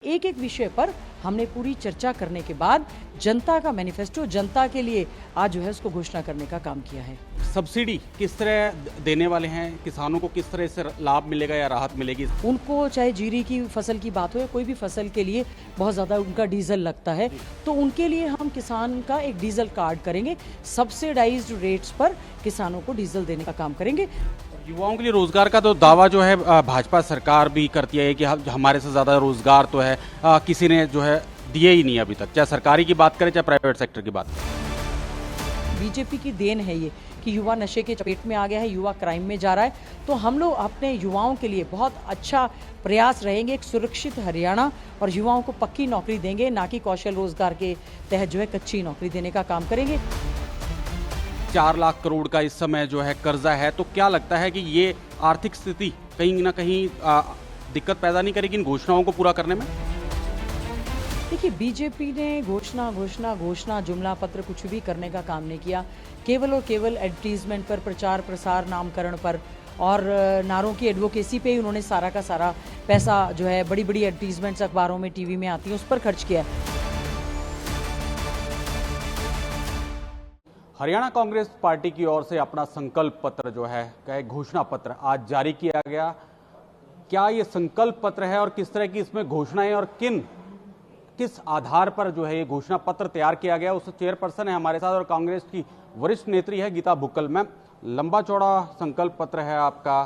एक एक विषय पर हमने पूरी चर्चा करने के बाद जनता का मैनिफेस्टो जनता के लिए आज जो है उसको घोषणा करने का काम किया है। सब्सिडी किस तरह देने वाले हैं, किसानों को किस तरह से लाभ मिलेगा या राहत मिलेगी? उनको चाहे जीरी की फसल की बात हो या कोई भी फसल के लिए बहुत ज़्यादा उनका डीजल लगता है, तो उनके लिए हम किसान का एक डीजल कार्ड करेंगे। सब्सिडाइज्ड रेट्स पर किसानों को डीजल देने का काम करेंगे। युवाओं के लिए रोजगार का तो दावा जो है भाजपा सरकार भी करती है कि हमारे से ज़्यादा रोजगार तो है किसी ने जो है दिए ही नहीं अभी तक, चाहे सरकारी की बात करें चाहे प्राइवेट सेक्टर की बात करें। बीजेपी की देन है ये कि युवा नशे के चपेट में आ गया है, युवा क्राइम में जा रहा है, तो हम लोग अपने युवाओं के लिए बहुत अच्छा प्रयास रहेंगे। एक सुरक्षित हरियाणा और युवाओं को पक्की नौकरी देंगे, ना कि कौशल रोजगार के तहत जो है कच्ची नौकरी देने का काम करेंगे। 4 लाख करोड़ का इस समय जो है कर्जा है, तो क्या लगता है कि ये आर्थिक स्थिति कहीं ना कहीं दिक्कत पैदा नहीं करेगी इन घोषणाओं को पूरा करने में? देखिए, बीजेपी ने घोषणा जुमला पत्र कुछ भी करने का काम नहीं किया। केवल और केवल एडवर्टीजमेंट पर, प्रचार प्रसार, नामकरण पर और नारों की एडवोकेसी पे ही उन्होंने सारा का सारा पैसा जो है बड़ी बड़ी एडवर्टीजमेंट्स अखबारों में, टीवी में आती है, उस पर खर्च किया। हरियाणा कांग्रेस पार्टी की ओर से अपना संकल्प पत्र जो है घोषणा पत्र आज जारी किया गया। क्या ये संकल्प पत्र है और किस तरह की इसमें घोषणाएं और किस आधार पर जो है ये घोषणा पत्र तैयार किया गया, उस चेयरपर्सन है हमारे साथ और कांग्रेस की वरिष्ठ नेत्री है गीता बुक्कल। मैम, लंबा चौड़ा संकल्प पत्र है आपका,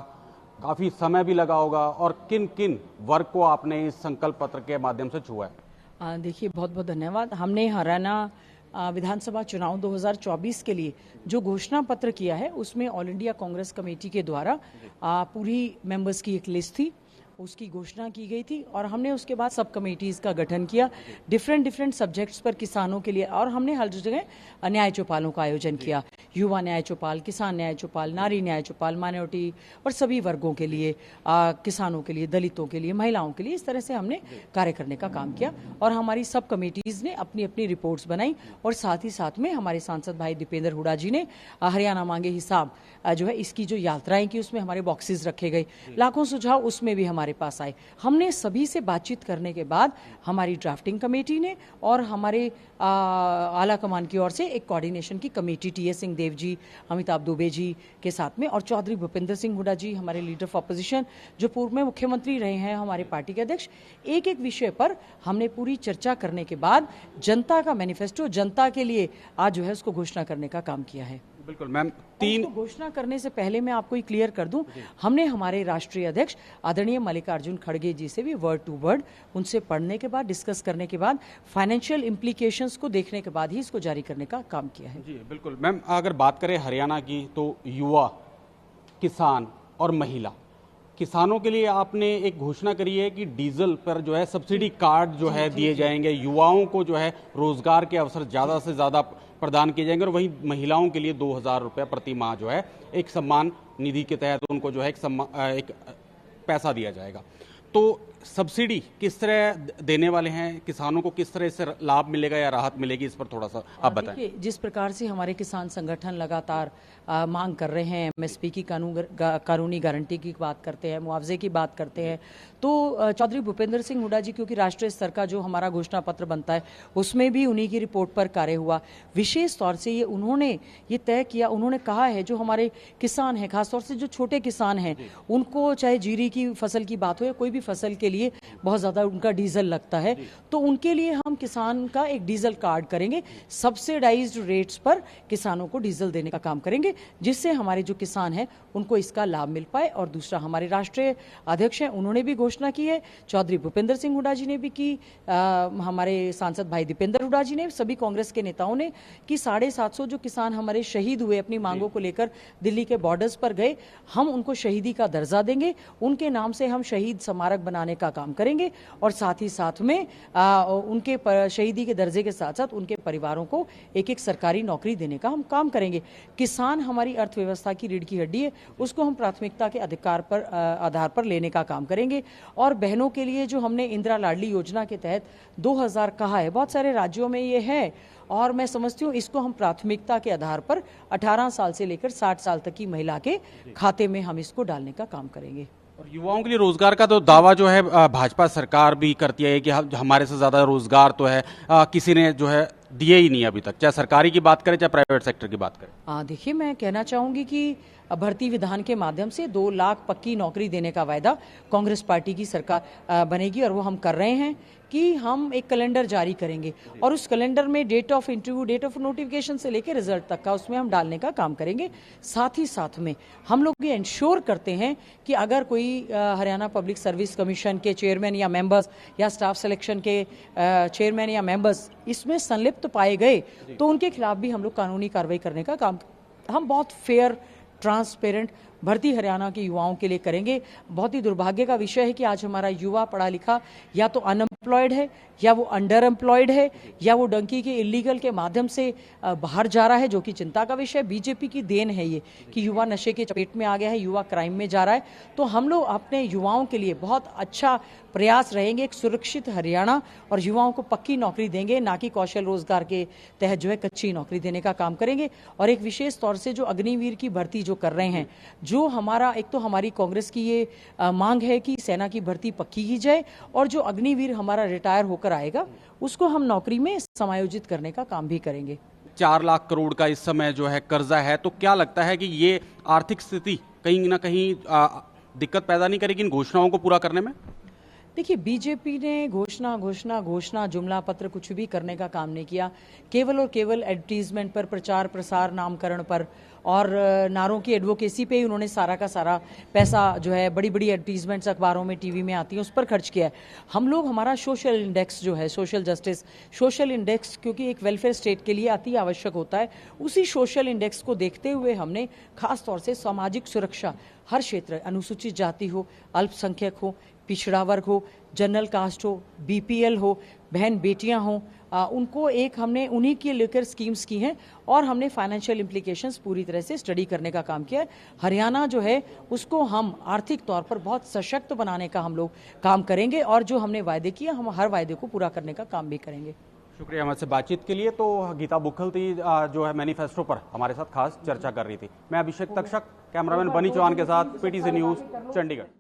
काफी समय भी लगा होगा, और किन किन वर्ग को आपने इस संकल्प पत्र के माध्यम से छुआ है? देखिए, बहुत बहुत धन्यवाद। हमने हरियाणा विधानसभा चुनाव 2024 के लिए जो घोषणा पत्र किया है उसमें ऑल इंडिया कांग्रेस कमेटी के द्वारा पूरी मेंबर्स की एक लिस्ट थी, उसकी घोषणा की गई थी और हमने उसके बाद सब कमेटीज का गठन किया डिफरेंट सब्जेक्ट्स पर किसानों के लिए, और हमने हर जगह न्याय चौपालों का आयोजन किया। युवा न्याय चौपाल, किसान न्याय चौपाल, नारी न्याय चौपाल, माइनॉरिटी और सभी वर्गों के लिए, किसानों के लिए, दलितों के लिए, महिलाओं के लिए, इस तरह से हमने कार्य करने का काम किया। और हमारी सब कमेटीज ने अपनी अपनी रिपोर्ट्स बनाई और साथ ही साथ में हमारे सांसद भाई दीपेंद्र हुडा जी ने हरियाणा मांगे हिसाब जो है इसकी जो यात्राएं की उसमें हमारे बॉक्सेस रखे गए, लाखों सुझाव उसमें भी हमारे पास आए। हमने सभी से बातचीत करने के बाद हमारी ड्राफ्टिंग कमेटी ने और हमारे आला कमान की ओर से एक कोऑर्डिनेशन की कमेटी टीएस सिंह देव जी, अमिताभ दुबे जी के साथ में, और चौधरी भूपेंद्र सिंह हुडा जी हमारे लीडर ऑफ अपोजिशन जो पूर्व में मुख्यमंत्री रहे हैं, हमारे पार्टी के अध्यक्ष, एक एक विषय पर हमने पूरी चर्चा करने के बाद जनता का मैनिफेस्टो जनता के लिए आज जो है उसको घोषणा करने का काम किया है। बिल्कुल मैम, 3 घोषणा करने से पहले मैं आपको क्लियर कर दूं, हमने हमारे राष्ट्रीय अध्यक्ष आदरणीय मल्लिकार्जुन खड़गे जी से भी वर्ड टू वर्ड उनसे पढ़ने के बाद, डिस्कस करने के बाद, फाइनेंशियल इम्प्लीकेशंस को देखने के बाद ही इसको जारी करने का काम किया है। जी बिल्कुल मैम, अगर बात करें हरियाणा की तो युवा, किसान और महिला, किसानों के लिए आपने एक घोषणा करी है कि डीजल पर जो है सब्सिडी कार्ड जो है दिए जाएंगे, युवाओं को जो है रोजगार के अवसर ज़्यादा से ज़्यादा प्रदान किए जाएंगे, और वहीं महिलाओं के लिए 2000 रुपये प्रति माह जो है एक सम्मान निधि के तहत उनको जो है एक पैसा दिया जाएगा। तो सब्सिडी किस तरह देने वाले हैं, किसानों को किस तरह से लाभ मिलेगा या राहत मिलेगी, इस पर थोड़ा सा आप बताएं। जिस प्रकार से हमारे किसान संगठन लगातार मांग कर रहे हैं, एमएसपी की कानूनी गारंटी की बात करते हैं, मुआवजे की बात करते हैं, तो चौधरी भूपेंद्र सिंह हुडा जी, क्योंकि राष्ट्रीय स्तर का जो हमारा घोषणा पत्र बनता है उसमें भी उन्हीं की रिपोर्ट पर कार्य हुआ। विशेष तौर से ये उन्होंने ये तय किया, उन्होंने कहा है जो हमारे किसान हैं, खासतौर से जो छोटे किसान हैं, उनको चाहे जीरी की फसल की बात हो या कोई भी फसल के लिए बहुत ज़्यादा उनका डीजल लगता है, तो उनके लिए हम किसान का एक डीजल कार्ड करेंगे। सब्सिडाइज्ड रेट्स पर किसानों को डीजल देने का काम करेंगे, जिससे हमारे जो किसान हैं उनको इसका लाभ मिल पाए। और दूसरा, हमारे राष्ट्रीय अध्यक्ष हैं, उन्होंने भी घोषणा की है, चौधरी भूपेंद्र सिंह हुडा जी ने भी की, हमारे सांसद भाई दीपेंद्र हुडा जी ने, सभी कांग्रेस के नेताओं ने, कि 750 जो किसान हमारे शहीद हुए अपनी मांगों को लेकर दिल्ली के बॉर्डर्स पर गए, हम उनको शहीदी का दर्जा देंगे, उनके नाम से हम शहीद स्मारक बनाने का काम करेंगे, और साथ ही साथ में उनके शहीदी के दर्जे के साथ साथ उनके परिवारों को एक एक सरकारी नौकरी देने का हम काम करेंगे। किसान हमारी अर्थव्यवस्था की रीढ़ की हड्डी है, उसको हम प्राथमिकता के आधार पर लेने का काम करेंगे। और बहनों के लिए जो हमने इंदिरा लाडली योजना के तहत 2000 कहा है, बहुत सारे राज्यों में ये है, और मैं समझती हूँ इसको हम प्राथमिकता के आधार पर 18 साल से लेकर 60 साल तक की महिला के खाते में हम इसको डालने का काम करेंगे। और युवाओं के लिए रोजगार का तो दावा जो है भाजपा सरकार भी करती है कि हमारे से ज्यादा रोजगार तो है किसी ने जो है दिए ही नहीं अभी तक, चाहे सरकारी की बात करें चाहे प्राइवेट सेक्टर की बात करें। देखिए, मैं कहना चाहूंगी कि भर्ती विधान के माध्यम से 2 लाख पक्की नौकरी देने का वायदा कांग्रेस पार्टी की सरकार बनेगी और वो हम कर रहे हैं कि हम एक कैलेंडर जारी करेंगे और उस कैलेंडर में date of interview, date of notification से लेकर रिजल्ट तक का उसमें हम डालने का काम करेंगे। साथ ही साथ में हम लोग ये इंश्योर करते हैं कि अगर कोई हरियाणा पब्लिक सर्विस कमीशन के चेयरमैन या मेंबर्स या स्टाफ सिलेक्शन के चेयरमैन या मेंबर्स इसमें संलिप्त पाए गए तो उनके खिलाफ भी हम लोग कानूनी कार्रवाई करने का काम हम बहुत फेयर, ट्रांसपेरेंट भर्ती हरियाणा के युवाओं के लिए करेंगे। बहुत ही दुर्भाग्य का विषय है कि आज हमारा युवा पढ़ा लिखा या तो अनएम्प्लॉयड है या वो अंडर एम्प्लॉयड है या वो डंकी के इलीगल के माध्यम से बाहर जा रहा है, जो कि चिंता का विषय। बीजेपी की देन है ये कि युवा नशे के चपेट में आ गया है, युवा क्राइम में जा रहा है। तो हम लोग अपने युवाओं के लिए बहुत अच्छा प्रयास रहेंगे, एक सुरक्षित हरियाणा और युवाओं को पक्की नौकरी देंगे, ना कि कौशल रोजगार के तहत जो है कच्ची नौकरी देने का काम करेंगे। और एक विशेष तौर से जो अग्निवीर की भर्ती जो कर रहे हैं, जो हमारा एक तो हमारी कांग्रेस की ये मांग है कि सेना की भर्ती पक्की की जाए और जो अग्निवीर हमारा रिटायर होकर आएगा उसको हम नौकरी में समायोजित करने का काम भी करेंगे। 4 लाख करोड़ का इस समय जो है कर्जा है, तो क्या लगता है कि ये आर्थिक स्थिति कहीं ना कहीं दिक्कत पैदा नहीं करेगी इन घोषणाओं को पूरा करने में? देखिए, बीजेपी ने घोषणा जुमला पत्र कुछ भी करने का काम नहीं किया। केवल और केवल एडवर्टीजमेंट पर, प्रचार प्रसार, नामकरण पर और नारों की एडवोकेसी पे ही उन्होंने सारा का सारा पैसा जो है बड़ी बड़ी एडवर्टीजमेंट्स अखबारों में, टीवी में आती हैं, उस पर खर्च किया है। हम लोग हमारा सोशल इंडेक्स जो है, सोशल जस्टिस सोशल इंडेक्स, क्योंकि एक वेलफेयर स्टेट के लिए अति आवश्यक होता है, उसी सोशल इंडेक्स को देखते हुए हमने खास तौर से सामाजिक सुरक्षा हर क्षेत्र, अनुसूचित जाति हो, अल्पसंख्यक हो, पिछड़ा वर्ग हो, जनरल कास्ट हो, बीपीएल हो, बहन बेटियां हों, उनको एक हमने उन्हीं के लेकर स्कीम्स की हैं और हमने फाइनेंशियल इम्प्लीकेशंस पूरी तरह से स्टडी करने का काम किया है। हरियाणा जो है उसको हम आर्थिक तौर पर बहुत सशक्त बनाने का हम लोग काम करेंगे और जो हमने वायदे किए हम हर वायदे को पूरा करने का काम भी करेंगे। शुक्रिया हमारे से बातचीत के लिए। तो गीता बुक्खल थी जो है मैनिफेस्टो पर हमारे साथ खास चर्चा कर रही थी। मैं अभिषेक तक्षक, कैमरामैन बनी चौहान के साथ, पीटीसी न्यूज़, चंडीगढ़।